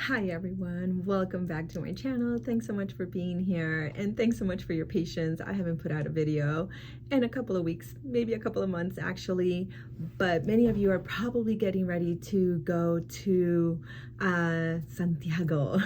Hi everyone, welcome back to my channel. Thanks so much for being here and thanks so much for your patience. I haven't put out a video in a couple of weeks, maybe a couple of months actually, but many of you are probably getting ready to go to Santiago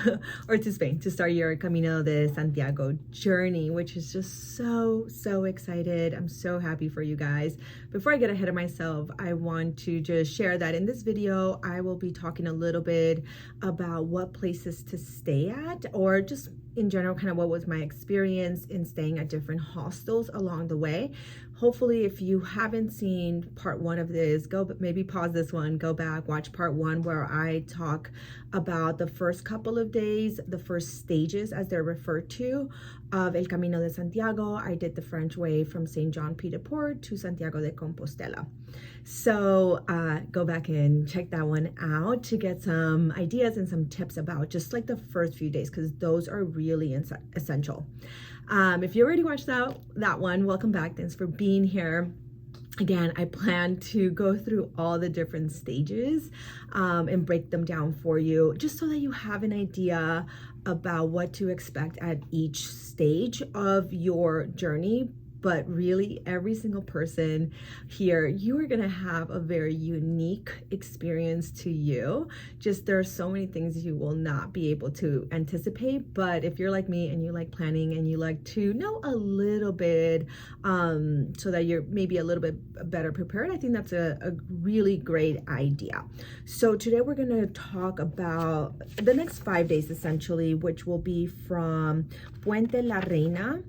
or to Spain to start your Camino de Santiago journey, which is just so excited. I'm so happy for you guys. Before I get ahead of myself, I want to just share that in this video I will be talking a little bit about what places to stay at, or just in general kind of what was my experience in staying at different hostels along the way. Hopefully, if you haven't seen part one of this, maybe pause this one, go back, watch part one, where I talk about the first couple of days, the first stages as they're referred to, of El Camino de Santiago. I did the French way from St. John Pied de Port to Santiago de Compostela. So go back and check that one out to get some ideas and some tips about just like the first few days, because those are really essential. If you already watched that one, welcome back. Thanks for being here. Again, I plan to go through all the different stages and break them down for you, just so that you have an idea about what to expect at each stage of your journey. But really, every single person here, you are gonna have a very unique experience to you. Just there are so many things you will not be able to anticipate, but if you're like me and you like planning and you like to know a little bit so that you're maybe a little bit better prepared, I think that's a really great idea. So today we're gonna talk about the next 5 days essentially, which will be from Puente La Reina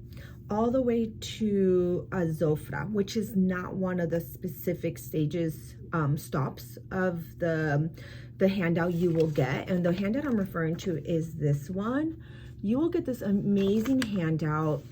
all the way to Azofra, which is not one of the specific stages stops of the handout you will get. And the handout I'm referring to is this one. You will get this amazing handout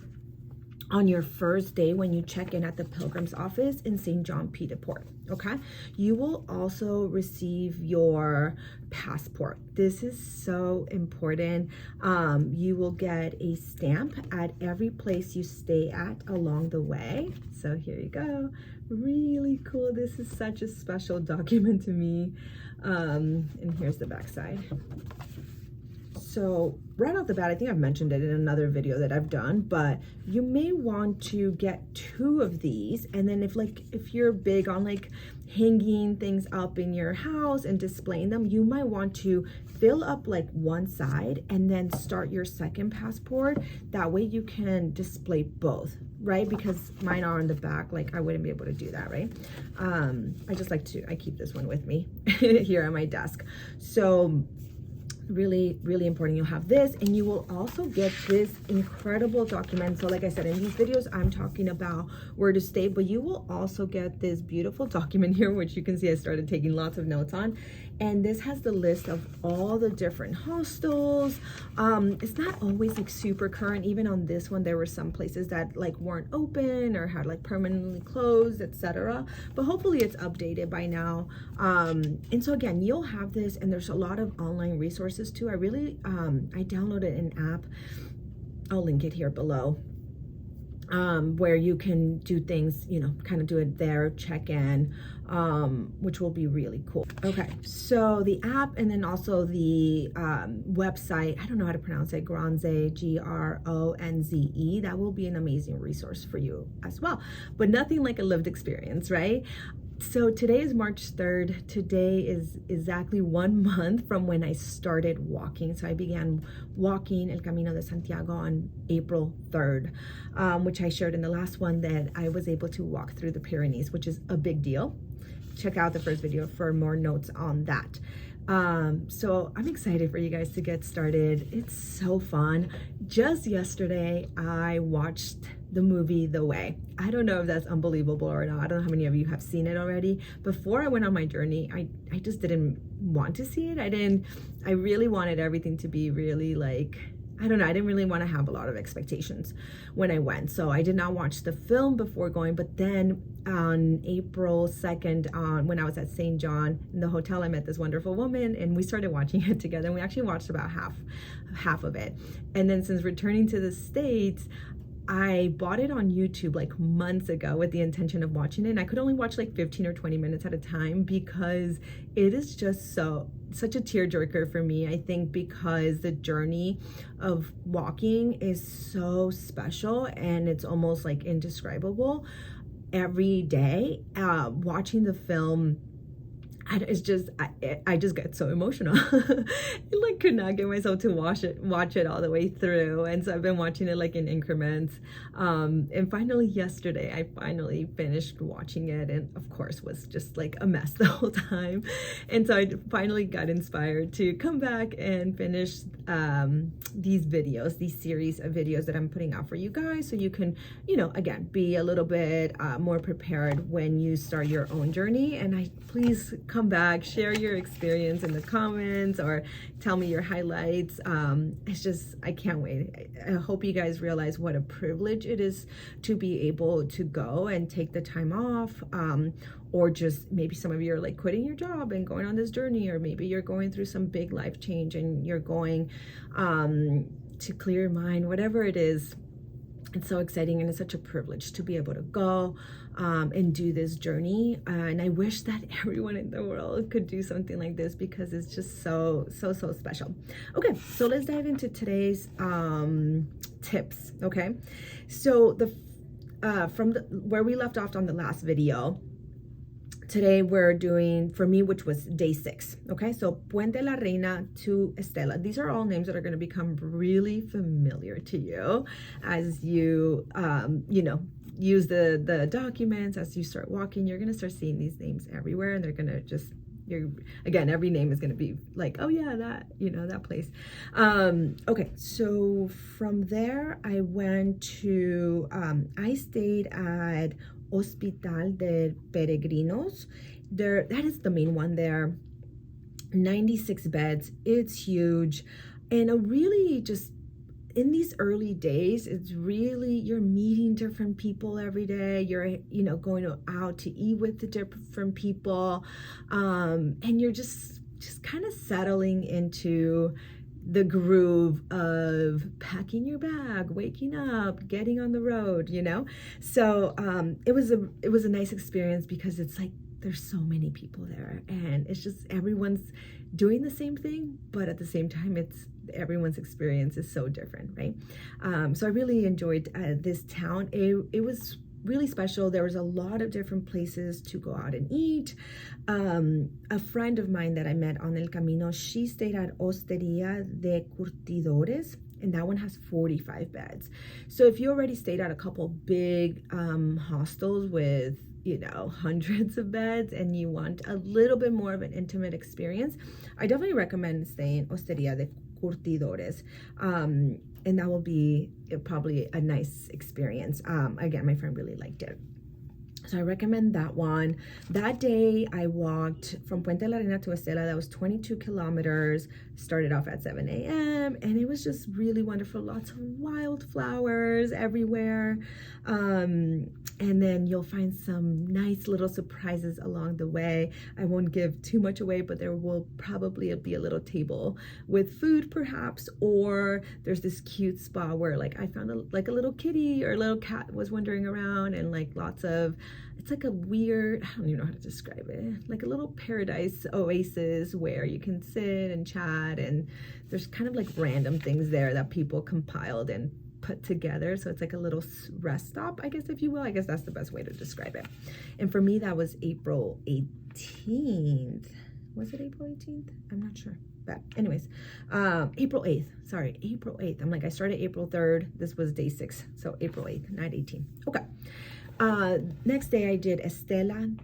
on your first day when you check in at the Pilgrim's office in St. John Pied de Port, okay? You will also receive your passport. This is so important. You will get a stamp at every place you stay at along the way. So here you go, really cool. This is such a special document to me. And here's the back side. So right off the bat, I think I've mentioned it in another video that I've done, but you may want to get 2 of these. And then if you're big on like hanging things up in your house and displaying them, you might want to fill up like one side and then start your second passport. That way you can display both, right? Because mine are on the back, like I wouldn't be able to do that, right? I keep this one with me here at my desk. So really important, you'll have this, and you will also get this incredible document. So like I said, in these videos I'm talking about where to stay, but you will also get this beautiful document here, which you can see I started taking lots of notes on. And this has the list of all the different hostels. It's not always like super current. Even on this one, there were some places that like weren't open or had like permanently closed, etc. But hopefully it's updated by now. And so again, you'll have this, and there's a lot of online resources too. I downloaded an app. I'll link it here below. Where you can do things, kind of do it there, check in, which will be really cool. Okay, so the app, and then also the website, I don't know how to pronounce it, Gronze, Gronze, that will be an amazing resource for you as well. But nothing like a lived experience, right? So today is March 3rd. Today is exactly 1 month from when I started walking. So I began walking El Camino de Santiago on April 3rd, which I shared in the last one, that I was able to walk through the Pyrenees, which is a big deal. Check out the first video for more notes on that. So I'm excited for you guys to get started. It's so fun. Just yesterday, I watched the movie The Way. I don't know if that's unbelievable or not. I don't know how many of you have seen it already. Before I went on my journey, I just didn't want to see it. I really wanted everything to be really like, I don't know, I didn't really want to have a lot of expectations when I went. So I did not watch the film before going, but then on April 2nd, when I was at St. John in the hotel, I met this wonderful woman and we started watching it together. And we actually watched about half of it. And then since returning to the States, I bought it on YouTube like months ago with the intention of watching it. And I could only watch like 15 or 20 minutes at a time because it is just so such a tearjerker for me, I think, because the journey of walking is so special and it's almost like indescribable. Every day, watching the film, it's just I just get so emotional. I like could not get myself to watch it all the way through, and so I've been watching it like in increments. And finally yesterday I finally finished watching it, and of course was just like a mess the whole time. And so I finally got inspired to come back and finish these videos, these series of videos that I'm putting out for you guys, so you can, you know, again, be a little bit more prepared when you start your own journey. And please come back, share your experience in the comments, or tell me your highlights. It's just, I can't wait. I hope you guys realize what a privilege it is to be able to go and take the time off, or just maybe some of you are like quitting your job and going on this journey, or maybe you're going through some big life change and you're going to clear your mind, whatever it is. It's so exciting, and it's such a privilege to be able to go and do this journey. And I wish that everyone in the world could do something like this, because it's just so special. Okay, so let's dive into today's tips. Okay, so from where we left off on the last video, today we're doing, for me, which was day 6. Okay, so Puente la Reina to Estela. These are all names that are going to become really familiar to you as you, you know, use the documents. As you start walking, you're going to start seeing these names everywhere, and they're going to just, again, every name is going to be like, oh yeah, that, you know, that place. Okay, so from there I went to, I stayed at Hospital de Peregrinos. There, that is the main one there. 96 beds. It's huge. And a really, just in these early days, it's really, you're meeting different people every day. You're, you know, going out to eat with the different people. And you're just kind of settling into the groove of packing your bag, waking up, getting on the road, you know. So it was a nice experience, because it's like there's so many people there, and it's just everyone's doing the same thing, but at the same time everyone's experience is so different, right? So I really enjoyed this town. It was really special. There was a lot of different places to go out and eat. A friend of mine that I met on El Camino, she stayed at Hosteria de Curtidores, and that one has 45 beds. So if you already stayed at a couple big hostels with, you know, hundreds of beds, and you want a little bit more of an intimate experience, I definitely recommend staying Hosteria de Curtidores. And that will be probably a nice experience. Again, my friend really liked it. So I recommend that one. That day I walked from Puente la Reina to Estela. That was 22 kilometers. Started off at 7 a.m. and it was just really wonderful. Lots of wildflowers everywhere. And then you'll find some nice little surprises along the way. I won't give too much away, but there will probably be a little table with food perhaps, or there's this cute spot where like I found a little kitty or a little cat was wandering around, and like lots of, it's like a weird, I don't even know how to describe it, like a little paradise oasis where you can sit and chat, and there's kind of like random things there that people compiled and put together. So it's like a little rest stop, I guess, if you will. I guess that's the best way to describe it. And for me, that was April 18th. Was it April 18th? I'm not sure. But anyways, April 8th. Sorry, April 8th. I'm like, I started April 3rd. This was day 6. So April 8th, not 18. Okay. Next day I did Estela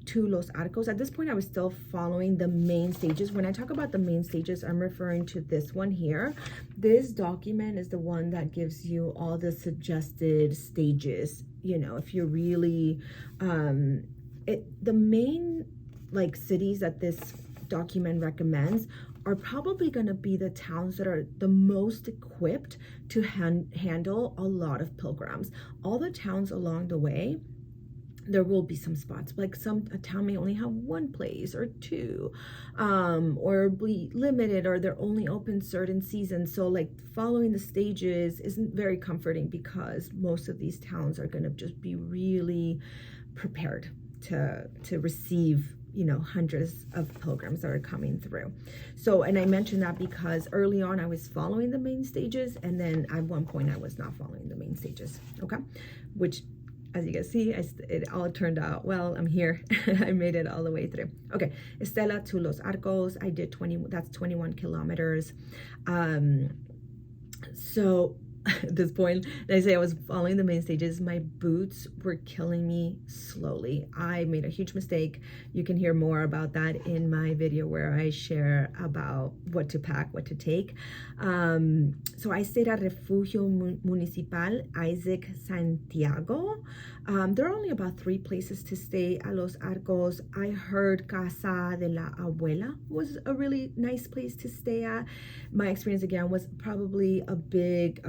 to Los Arcos. At this point I was still following the main stages. When I talk about the main stages, I'm referring to this one here. This document is the one that gives you all the suggested stages. You know, if you're really the main like cities that this document recommends are probably going to be the towns that are the most equipped to handle a lot of pilgrims. All the towns along the way, there will be some spots, like a town may only have 1 place or 2, or be limited, or they're only open certain seasons. So like following the stages isn't very comforting, because most of these towns are going to just be really prepared to receive, hundreds of pilgrims that are coming through. So, and I mentioned that because early on I was following the main stages, and then at one point I was not following the main stages, okay? Which, as you guys see, it all turned out well. I'm here. I made it all the way through. Okay, Estela to Los Arcos. I did 21 kilometers. So at this point, I say I was following the main stages. My boots were killing me slowly. I made a huge mistake. You can hear more about that in my video where I share about what to pack, what to take. So I stayed at Refugio Municipal Isaac Santiago. There are only about 3 places to stay at Los Arcos. I heard Casa de la Abuela was a really nice place to stay at. My experience again was probably a big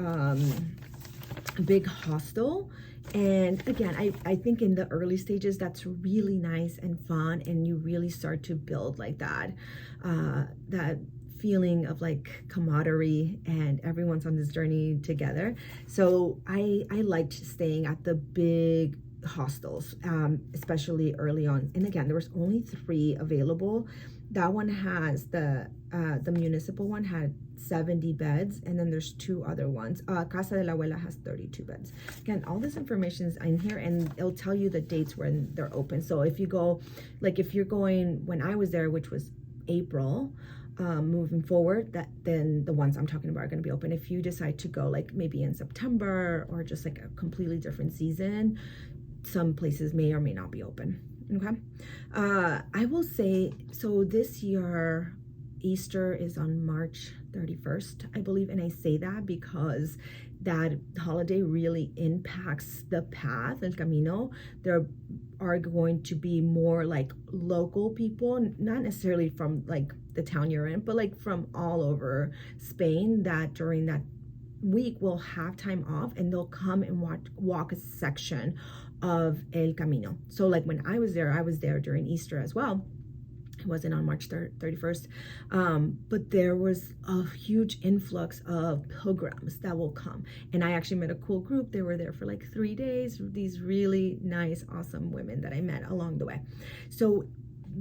hostel. And again, I think in the early stages, that's really nice and fun. And you really start to build like that feeling of like camaraderie, and everyone's on this journey together. So I liked staying at the big hostels, especially early on. And again, there was only 3 available. That one has the municipal one had 70 beds, and then there's 2 other ones. Casa de la Abuela has 32 beds. Again, all this information is in here, and it'll tell you the dates when they're open. So if you go, like if you're going when I was there, which was April, moving forward, then the ones I'm talking about are going to be open. If you decide to go like maybe in September or just like a completely different season, some places may or may not be open. Okay. I will say, so this year Easter is on March 31st, I believe, and I say that because that holiday really impacts the path, El Camino. There are going to be more like local people, not necessarily from like the town you're in, but like from all over Spain, that during that week will have time off, and they'll come and walk a section of El Camino. So like when I was there during Easter as well. It wasn't on March 31st, but there was a huge influx of pilgrims that will come. And I actually met a cool group. They were there for like 3 days, these really nice, awesome women that I met along the way. So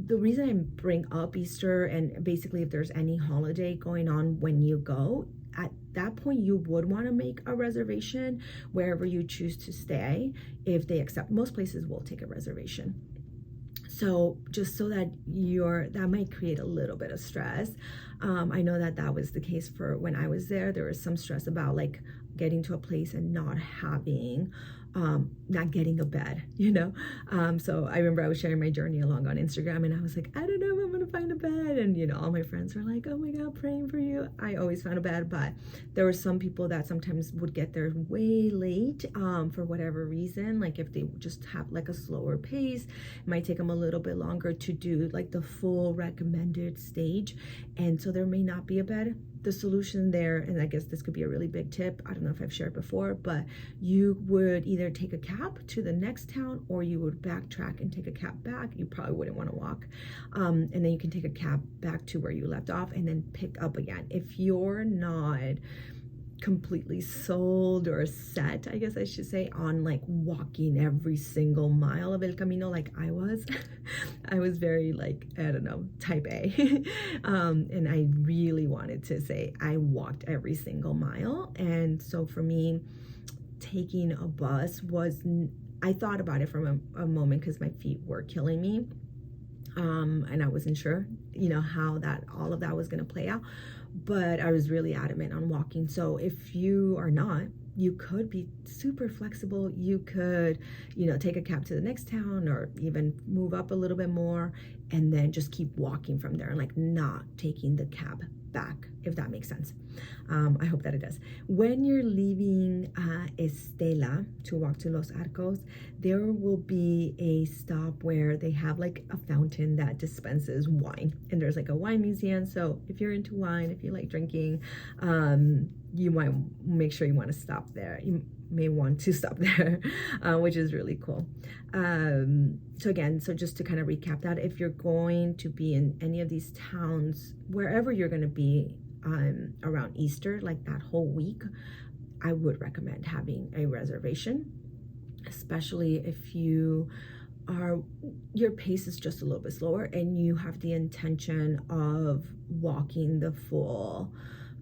the reason I bring up Easter, and basically if there's any holiday going on when you go, at that point you would want to make a reservation wherever you choose to stay. If they accept, most places will take a reservation. So just so that that might create a little bit of stress. I know that was the case for when I was there. There was some stress about like getting to a place and not having, not getting a bed, So I remember I was sharing my journey along on Instagram, and I was like, I don't know if I'm gonna find a bed. And all my friends were like, oh my God, praying for you. I always found a bed, but there were some people that sometimes would get there way late for whatever reason. Like if they just have like a slower pace, it might take them a little bit longer to do like the full recommended stage. And so there may not be a bed. The solution there, and I guess this could be a really big tip, I don't know if I've shared before, but you would either take a cab to the next town, or you would backtrack and take a cab back. You probably wouldn't want to walk. And then you can take a cab back to where you left off and then pick up again. If you're not completely sold or set, I guess I should say, on like walking every single mile of El Camino like I was. I was very like, I don't know, type A. And I really wanted to say I walked every single mile. And so for me, taking a bus I thought about it for a moment because my feet were killing me. And I wasn't sure, how all of that was going to play out. But I was really adamant on walking. So if you are not, you could be super flexible. You could, take a cab to the next town, or even move up a little bit more and then just keep walking from there, and like not taking the cab back, if that makes sense. I hope that it does. When you're leaving Estela to walk to Los Arcos, there will be a stop where they have like a fountain that dispenses wine, and there's like a wine museum. So if you're into wine, if you like drinking, you might make sure you want to stop there. You may want to stop there, which is really cool. So again, just to kind of recap that, if you're going to be in any of these towns, wherever you're going to be around Easter, like that whole week, I would recommend having a reservation, especially if you are, your pace is just a little bit slower and you have the intention of walking the full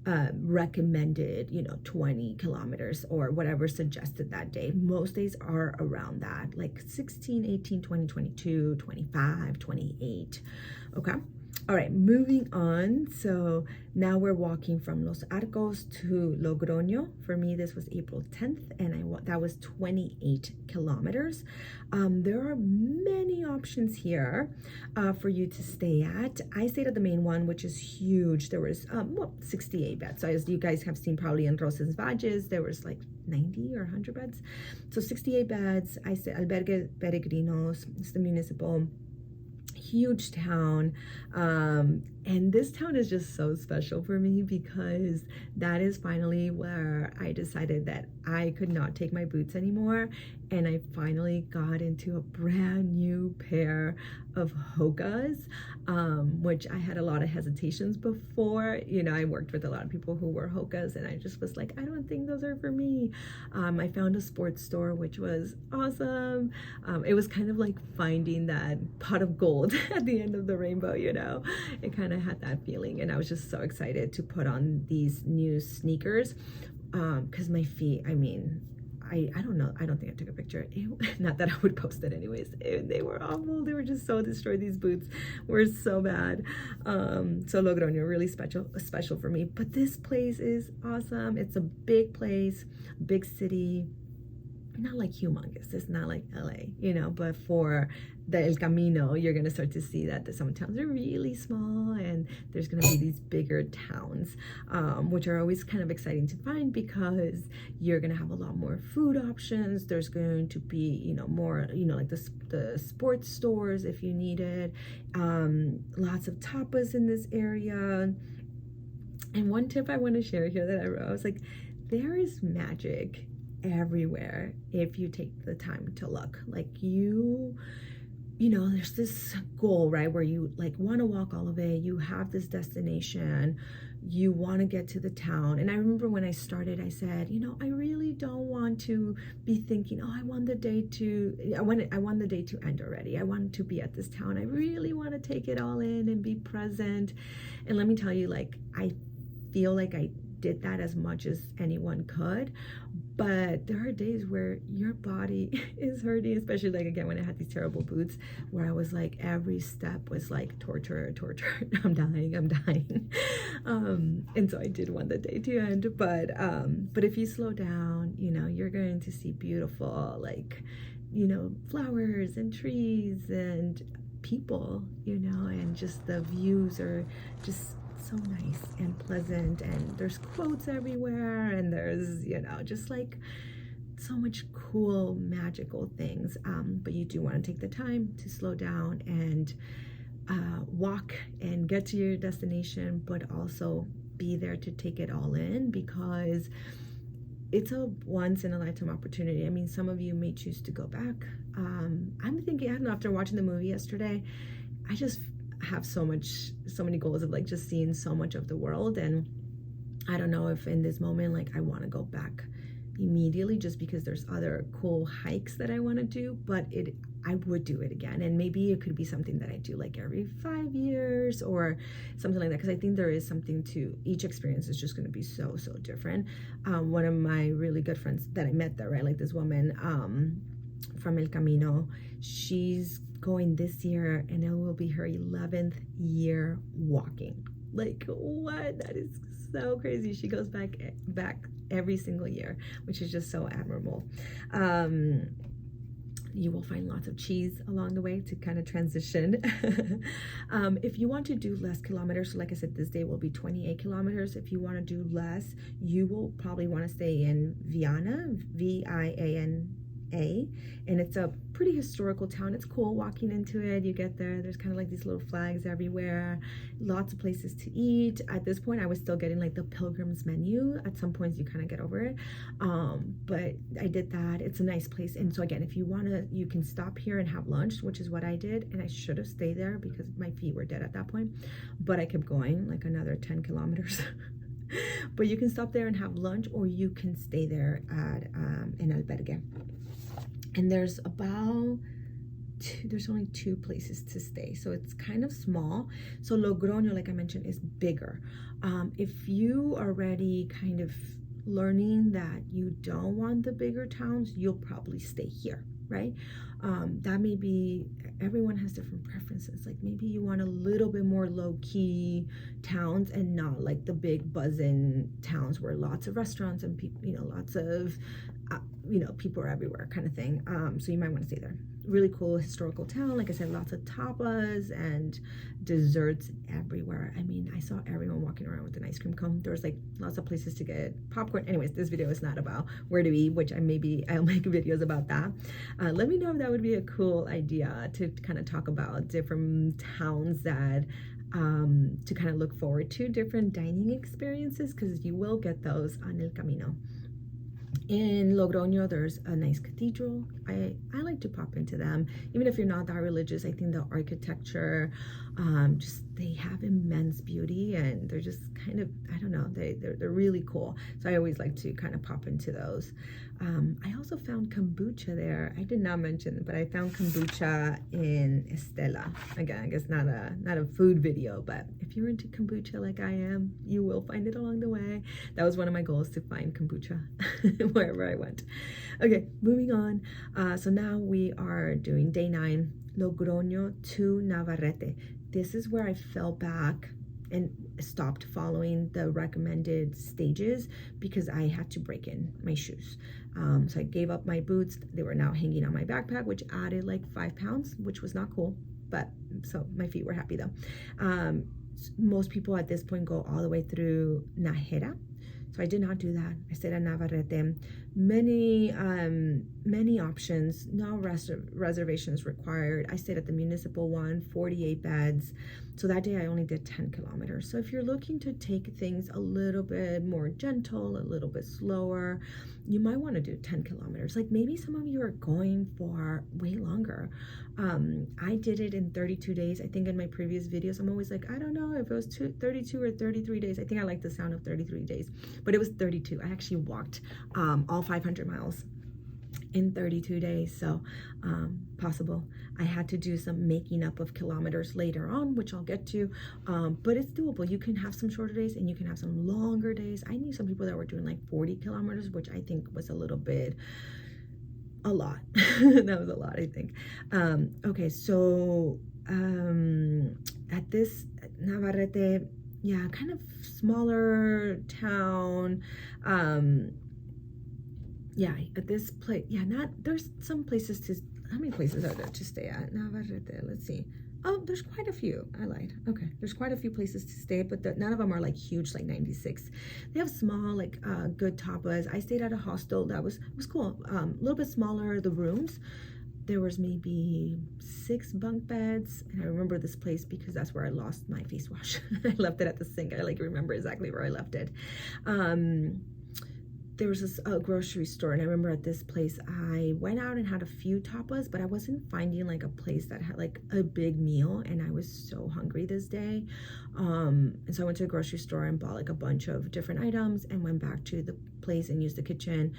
recommended, 20 kilometers or whatever suggested that day. Most days are around that, like 16, 18, 20, 22, 25, 28. Okay. All right, moving on. So now we're walking from Los Arcos to Logroño. For me, this was April 10th, and that was 28 kilometers. There are many options here for you to stay at. I stayed at the main one, which is huge. There was 68 beds. So as you guys have seen probably in Roses Valles, there was like 90 or 100 beds. So 68 beds. I stayed Albergue Peregrinos. It's the municipal, huge town, and this town is just so special for me because that is finally where I decided that I could not take my boots anymore, and I finally got into a brand new pair of Hokas, which I had a lot of hesitations before. I worked with a lot of people who wore Hokas, and I just was like, I don't think those are for me. I found a sports store, which was awesome. It was kind of like finding that pot of gold at the end of the rainbow, It kind of had that feeling, and I was just so excited to put on these new sneakers because my feet, I don't know, I don't think I took a picture. Not that I would post it anyways. They were awful. They were just so destroyed. These boots were so bad. So Logroño, really special for me. But this place is awesome. It's a big place, big city. Not like humongous, it's not like LA, but for the El Camino, you're gonna start to see that some towns are really small, and there's gonna be these bigger towns, which are always kind of exciting to find because you're gonna have a lot more food options. There's going to be, more, like the sports stores if you need it. Lots of tapas in this area. And one tip I want to share here that I wrote, I was like, there is magic everywhere if you take the time to look. Like there's this goal, right, where you like want to walk all of it. You have this destination, you want to get to the town. And I remember when I started, I said, I really don't want to be thinking, I want the day to end already. I want to be at this town. I really want to take it all in and be present. And let me tell you, like, I feel like I did that as much as anyone could, but there are days where your body is hurting, especially like again when I had these terrible boots where I was like every step was like torture. I'm dying. And so I did want the day to end, but if you slow down, you're going to see beautiful, like, flowers and trees and people, and just the views are just so nice and pleasant, and there's quotes everywhere, and there's just like so much cool magical things, but you do want to take the time to slow down and walk and get to your destination, but also be there to take it all in because it's a once in a lifetime opportunity. Some of you may choose to go back. I'm thinking, I don't know, after watching the movie yesterday, I just have so many goals of like just seeing so much of the world, and I don't know if in this moment like I want to go back immediately just because there's other cool hikes that I want to do, but I would do it again, and maybe it could be something that I do like every 5 years or something like that, because I think there is something to each experience is just going to be so different. One of my really good friends that I met there, right, like this woman from El Camino, she's going this year and it will be her 11th year walking. Like, what? That is so crazy. She goes back every single year, which is just so admirable. You will find lots of cheese along the way to kind of transition. If you want to do less kilometers, so like I said, this day will be 28 kilometers. If you want to do less, you will probably want to stay in Viana, Viana, and it's a pretty historical town. It's cool walking into it. You get there's kind of like these little flags everywhere, lots of places to eat. At this point I was still getting like the pilgrim's menu. At some points you kind of get over it, but I did that. It's a nice place. And so again, if you want to, you can stop here and have lunch, which is what I did, and I should have stayed there because my feet were dead at that point, but I kept going like another 10 kilometers. But you can stop there and have lunch, or you can stay there at an albergue. And there's about there's only 2 places to stay, so it's kind of small. So Logroño, like I mentioned, is bigger. If you are already kind of learning that you don't want the bigger towns, you'll probably stay here, right? That may be, everyone has different preferences. Like maybe you want a little bit more low-key towns and not like the big buzzing towns where lots of restaurants and people, lots of people are everywhere kind of thing. So you might want to stay there. Really cool historical town. Like I said, lots of tapas and desserts everywhere. I mean, I saw everyone walking around with an ice cream cone. There was like lots of places to get popcorn. Anyways, this video is not about where to eat, which I'll make videos about that. Let me know if that would be a cool idea to kind of talk about different towns that to kind of look forward to, different dining experiences, because you will get those on El Camino. In Logroño, there's a nice cathedral. I like to pop into them. Even if you're not that religious, I think the architecture, they have immense beauty, and they're just kind of, I don't know, they're really cool. So I always like to kind of pop into those. I also found kombucha there. I did not mention it, but I found kombucha in Estela. Again, I guess not a food video, but if you're into kombucha like I am, you will find it along the way. That was one of my goals, to find kombucha wherever I went. Okay, moving on. So now we are doing day 9, Logroño to Navarrete. This is where I fell back and stopped following the recommended stages because I had to break in my shoes. So I gave up my boots. They were now hanging on my backpack, which added like 5 pounds, which was not cool, but so my feet were happy though. Most people at this point go all the way through Najera. So I did not do that. I stayed at Navarrete. Many options, no reservations required. I stayed at the municipal one, 48 beds. So that day I only did 10 kilometers. So if you're looking to take things a little bit more gentle, a little bit slower, you might want to do 10 kilometers. Like maybe some of you are going for way longer. I did it in 32 days. I think in my previous videos, I'm always like, I don't know if it was 32 or 33 days. I think I like the sound of 33 days, but it was 32. I actually walked all 500 miles in 32 days. So possible. I had to do some making up of kilometers later on, which I'll get to, but it's doable. You can have some shorter days and you can have some longer days. I knew some people that were doing like 40 kilometers, which I think was a little bit, a lot. That was a lot, I think. Okay, so at this Navarrete, yeah, kind of smaller town. Yeah, at this place, yeah, there's some places to, how many places are there to stay at Navarrete? Let's see. Oh, there's quite a few. I lied. Okay, there's quite a few places to stay, but none of them are like huge, like 96. They have small, like good tapas. I stayed at a hostel that was cool. A little bit smaller, the rooms. There was maybe 6 bunk beds, and I remember this place because that's where I lost my face wash. I left it at the sink. I like remember exactly where I left it. There was a grocery store, and I remember at this place I went out and had a few tapas, but I wasn't finding like a place that had like a big meal, and I was so hungry this day. And so I went to a grocery store and bought like a bunch of different items and went back to the place and used the kitchen.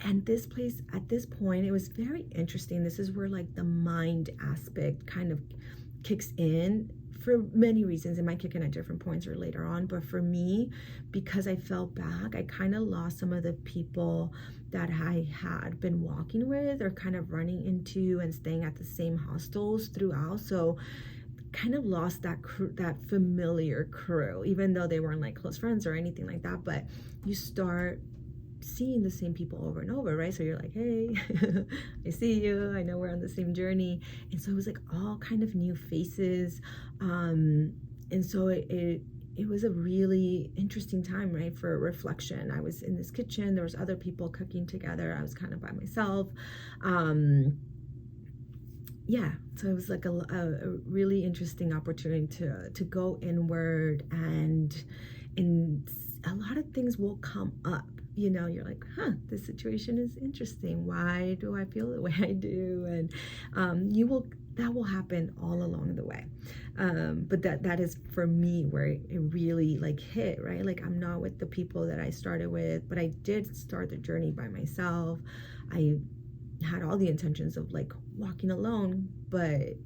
And this place, at this point, it was very interesting. This is where like the mind aspect kind of kicks in. For many reasons. It might kick in at different points or later on, but for me, because I fell back, I kind of lost some of the people that I had been walking with or kind of running into and staying at the same hostels throughout. So kind of lost that familiar crew, even though they weren't like close friends or anything like that. But you start seeing the same people over and over, right? So you're like, hey, I see you, I know we're on the same journey. And so it was like all kind of new faces, and so it was a really interesting time, right, for reflection. I was in this kitchen, there was other people cooking together, I was kind of by myself. Yeah, so it was like a really interesting opportunity to go inward, and a lot of things will come up. You know, you're like, this situation is interesting. Why do I feel the way I do? And that will happen all along the way. But that is for me where it really like hit, right? Like I'm not with the people that I started with, but I did start the journey by myself. I had all the intentions of like walking alone, but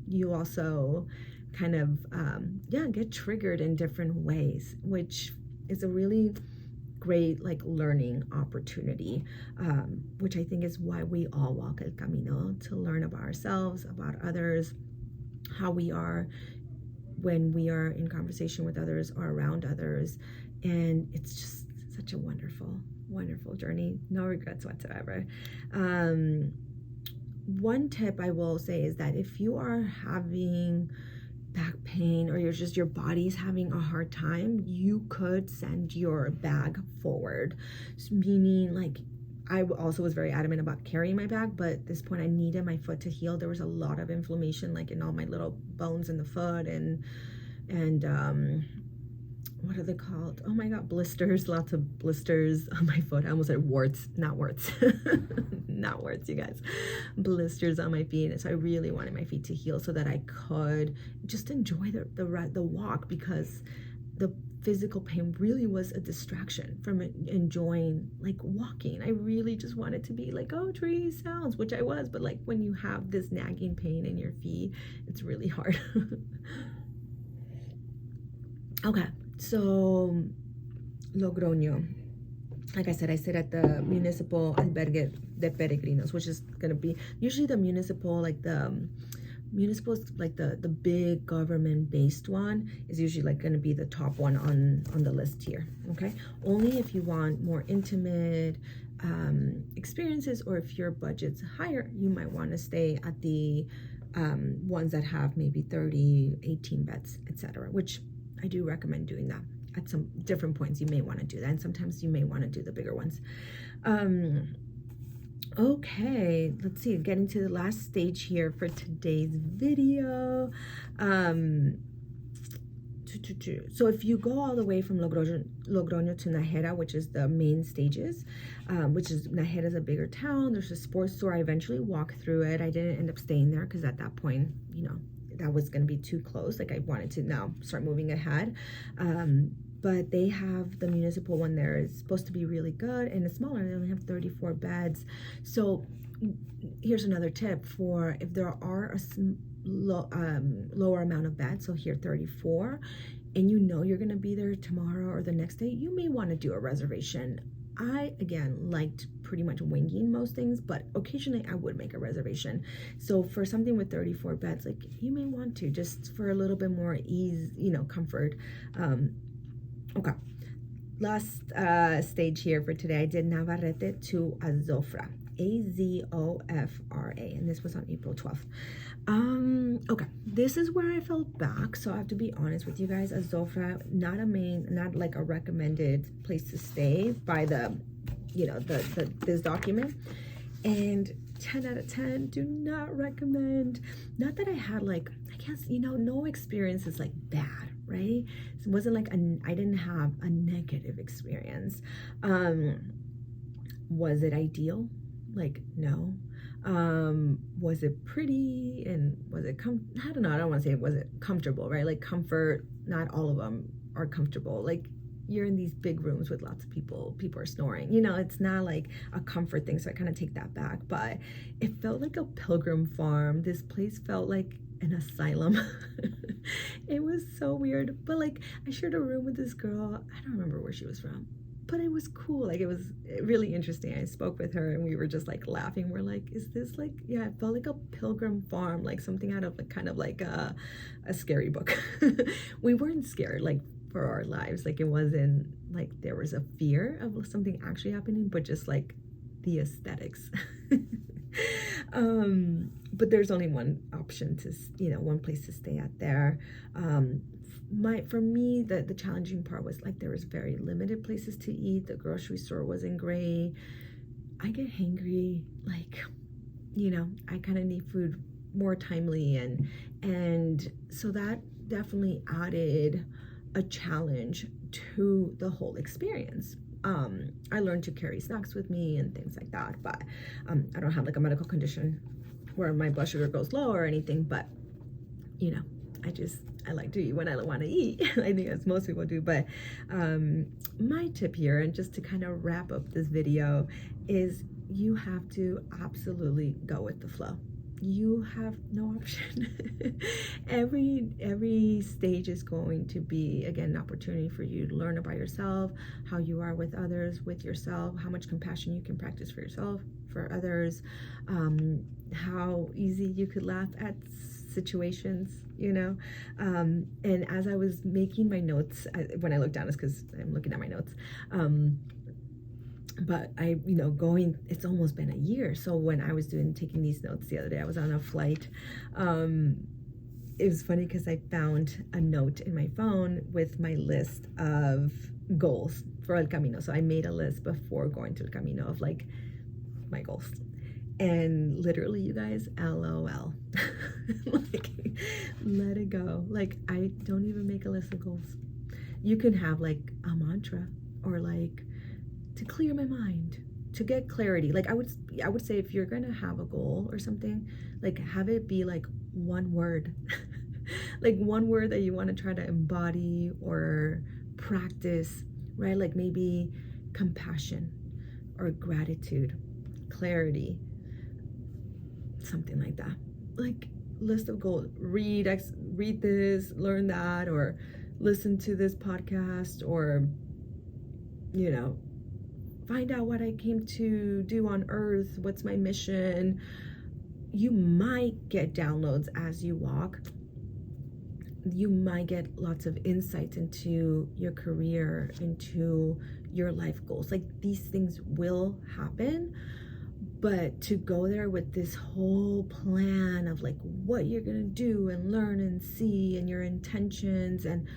you also kind of get triggered in different ways, which is a really great like learning opportunity, which I think is why we all walk El Camino, to learn about ourselves, about others, how we are when we are in conversation with others or around others. And it's just such a wonderful journey. No regrets whatsoever. One tip I will say is that if you are having back pain or your body's having a hard time, you could send your bag forward. Meaning, like, I also was very adamant about carrying my bag, but at this point I needed my foot to heal. There was a lot of inflammation, like in all my little bones in the foot, and what are they called? Oh my God, blisters, lots of blisters on my foot. I almost said warts, not warts. Not warts, you guys. Blisters on my feet. And so I really wanted my feet to heal so that I could just enjoy the walk, because the physical pain really was a distraction from enjoying like walking. I really just wanted to be like, oh, tree sounds, which I was, but like when you have this nagging pain in your feet, it's really hard. Okay, so Logroño. Like I said, I sit at the Municipal Albergue de Peregrinos, which is gonna be usually the municipal, like the municipal is like the big government-based one, is usually like gonna be the top one on the list here. Okay, only if you want more intimate experiences, or if your budget's higher, you might want to stay at the ones that have maybe 30, 18 beds, etc., which I do recommend doing that. At some different points you may want to do that, and sometimes you may want to do the bigger ones. Okay, let's see, getting to the last stage here for today's video. So if you go all the way from Logroño to Najera, which is the main stages, which is, Najera is a bigger town, there's a sports store. I eventually walked through it. I didn't end up staying there because at that point, you know, that was going to be too close. Like, I wanted to now start moving ahead. But they have the municipal one there. It's supposed to be really good, and it's smaller. They only have 34 beds. So here's another tip for if there are a lower amount of beds. So here 34, and you know you're going to be there tomorrow or the next day, you may want to do a reservation. I, again, liked pretty much winging most things, but occasionally I would make a reservation. So for something with 34 beds, like, you may want to, just for a little bit more ease, you know, comfort. Okay, last stage here for today, I did Navarrete to Azofra, Azofra, and this was on April 12th. Okay, this is where I fell back, so I have to be honest with you guys. Azofra, not like a recommended place to stay by the, you know, this document, and 10 out of 10, do not recommend. Not that I had, like, I guess, you know, no experience is like bad, right? It wasn't like I didn't have a negative experience. Was it ideal? Like, no. Was it pretty, and was it I don't know, I don't want to say was it comfortable, right? Like, comfort, not all of them are comfortable. Like, you're in these big rooms with lots of people are snoring, you know, it's not like a comfort thing. So I kind of take that back, but it felt like a pilgrim farm. This place felt like an asylum. It was so weird, but like, I shared a room with this girl. I don't remember where she was from, but it was cool. Like, it was really interesting. I spoke with her and we were just like laughing. We're like, is this like, yeah, it felt like a pilgrim farm, like something out of like kind of like a scary book. We weren't scared like for our lives. Like, it wasn't like there was a fear of something actually happening, but just like the aesthetics. But there's only one option to, you know, one place to stay at there. For me, the challenging part was like there was very limited places to eat. The grocery store wasn't great. I get hangry, like, you know, I kind of need food more timely, and so that definitely added a challenge to the whole experience. I learned to carry snacks with me and things like that, but I don't have like a medical condition where my blood sugar goes low or anything, but you know, I like to eat when I want to eat. I think as most people do. But my tip here, and just to kind of wrap up this video, is you have to absolutely go with the flow. you have no option. every stage is going to be, again, an opportunity for you to learn about yourself, how you are with others, with yourself, how much compassion you can practice for yourself, for others, how easy you could laugh at situations, you know. And as I was making my notes, when I look down, it's because I'm looking at my notes. But I, you know, it's almost been a year. So when I was taking these notes the other day, I was on a flight. It was funny because I found a note in my phone with my list of goals for El Camino. So I made a list before going to El Camino of like my goals. And literally, you guys, LOL. Like, let it go. Like, I don't even make a list of goals. You can have like a mantra, or like, to clear my mind, to get clarity. Like I would say, if you're gonna have a goal or something, like have it be like one word. Like one word that you want to try to embody or practice, right? Like maybe compassion or gratitude, clarity, something like that. Like list of goals. Read this, learn that, or listen to this podcast, or, you know, find out what I came to do on earth. What's my mission? You might get downloads as you walk. You might get lots of insights into your career, into your life goals. Like these things will happen, but to go there with this whole plan of like what you're gonna do and learn and see and your intentions, and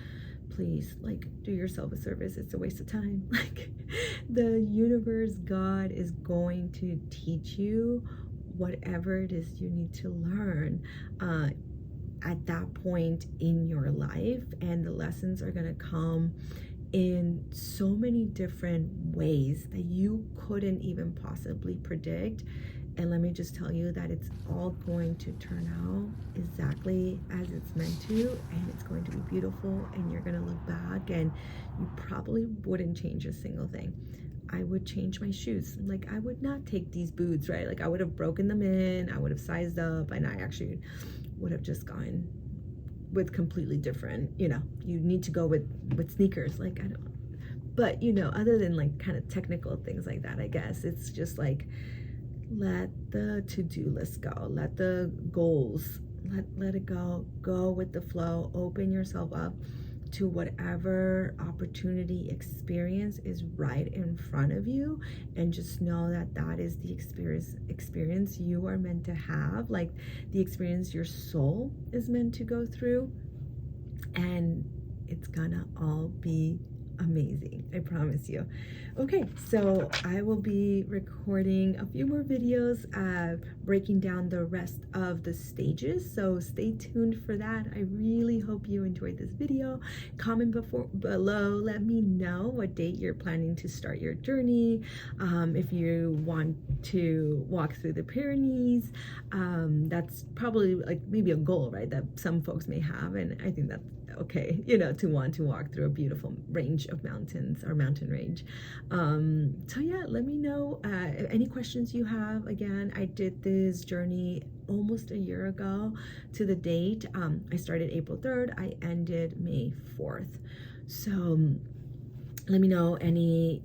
please, like, do yourself a service. It's a waste of time. Like, the universe, God, is going to teach you whatever it is you need to learn at that point in your life, and the lessons are going to come in so many different ways that you couldn't even possibly predict. And let me just tell you that it's all going to turn out exactly as it's meant to, and it's going to be beautiful, and you're going to look back and you probably wouldn't change a single thing. I would change my shoes. Like, I would not take these boots, right? Like, I would have broken them in, I would have sized up, and I actually would have just gone with completely different, you know, you need to go with sneakers. Like, I don't, but, you know, other than like kind of technical things like that, I guess it's just like, let the to-do list go, let the goals, let it go with the flow, open yourself up to whatever opportunity, experience is right in front of you, and just know that that is the experience you are meant to have, like the experience your soul is meant to go through, and it's gonna all be amazing, I promise you. Okay, so I will be recording a few more videos breaking down the rest of the stages, so stay tuned for that. I really hope you enjoyed this video. Comment below, let me know what date you're planning to start your journey. If you want to walk through the Pyrenees, that's probably like maybe a goal, right, that some folks may have, and I think that's okay, you know, to want to walk through a beautiful range of mountains, or mountain range. So yeah, let me know any questions you have. Again, I did this journey almost a year ago to the date. I started April 3rd, I ended May 4th. So let me know any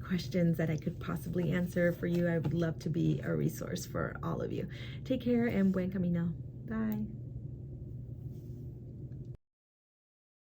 questions that I could possibly answer for you. I would love to be a resource for all of you. Take care, and buen camino. Bye.